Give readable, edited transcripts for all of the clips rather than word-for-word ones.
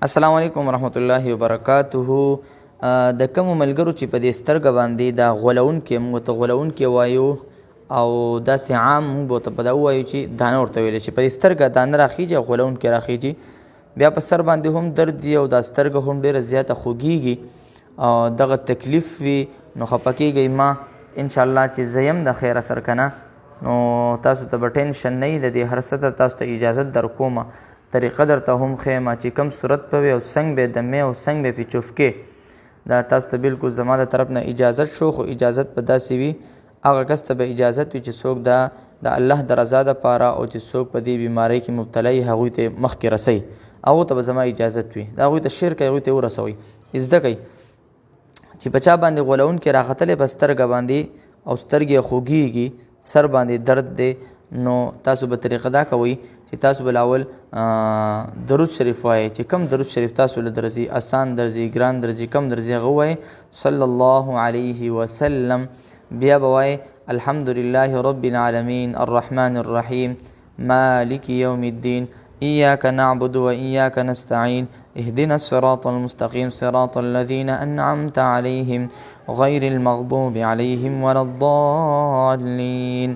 السلام علیکم ورحمت الله وبرکاته. د کوم ملګرو چې په دې سترګه باندې دا غولونکې موږ ته غولونکې وایو او داسې عام موږ ته په دا ووایو چې دانه ورته ویلی چې په دې سترګه دانه راخیږي او غولونکې راخیږي، بیا په سر باندې هم درد وي او دا سترګه هم ډېره زیاته خوږیږي او دغه تکلیف وي، نو خفه کیږئ ما انشاءالله چې زه یم د خیره سر که نه، نو تاسو ته به ټینشن نه وي. د دې هر څه ته تاسو ته اجازت در کومه، طریقه درته هم ښیم چې کوم صورت به وي او څنګه به دمې او څنګه به پې چوفکې، دا تاسو ته بالکل زما د طرف نه اجازت شو. خو اجازت به داسې وي، هغه کس ته به اجازت وي چې څوک دا د الله د رضا دپاره او چې څوک په دې بیمارۍ کې مبتلا وي هغوی ته مخکې رسوي، هغو ته به زما اجازت وي، د هغوی ته شیر کوي، هغوی ته ورسوئ، زده کوئ چې په چا باندې غولونکې راختلی په سترګه باندې او سترګې خوږیږي، سر باندې درد دی، نو تاسو به طریقه دا کوئ چې تاسو به اول درود شریف وایئ، چې کم درود شریف تاسو له درځي، اسان درځي، ګران درځي، کم درځي هغه وایئ صلی الله علیه وسلم. بیا به وایئ الحمدلله رب العالمین الرحمن الرحیم مالک یوم الدین ایاک نعبد و ایاک نستعین اهدنا الصراط المستقیم صراط الذین انعمت علیهم غیر المغضوب علیهم ولا الضالین.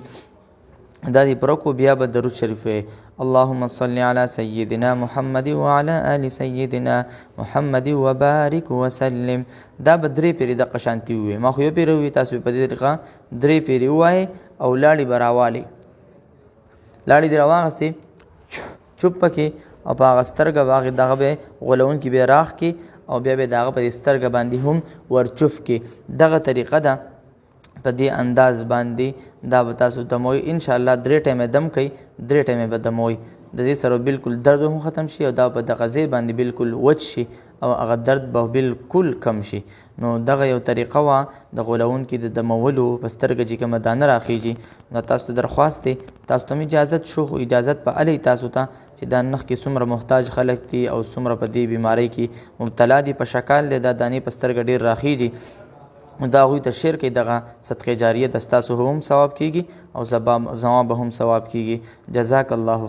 دا دی پرکو بیا به درود شریف وی اللهم صل علی سیدنا محمد وعلى آل سیدنا محمد وبارک وسلم. دا به درې پیرې دقه شانتي ووایي، ما خو یو پیره ووایي، تاسو په دې طریقه درې پیرې ووایئ او لاړې به راوالئ، لاړې دې راواغستې چوپ پکې او په هغه سترګه به هغې دغه به غولونکي به یې راخ کړي او بیا به یې د هغه په دې سترګه باندې هم ورچوف کړي. دغه طریقه ده، په دې انداز باندې دا به تاسو دموئ انشاءالله. 3 ټایمه دم کوئ، 3 ټایمه به دموئ، د دې سره بالکل درد هم ختم شي او دا په دغه ځای باندې بالکل وچ شي او هغه درد به بالکل کم شي. نو دغه یو طریقه وه د غولونکي د دمولو په سترګه چې کومه دانه راخیږي. نو تاسو ته درخواست دی، تاسو ته هم اجازت شو، خو اجازت په الی تاسو ته چې دا نخ کې څومره محتاج خلک دي او څومره په دې بیمارۍ کې مبتلا دي، په شکال دی دا دانې په سترګه ډېر راخیږي، دا هغوی ته شیر کوي، دغه صدقې جاریه د ستاسو هم ثواب کیږي او زما به هم ثواب کیږي. جزاک الله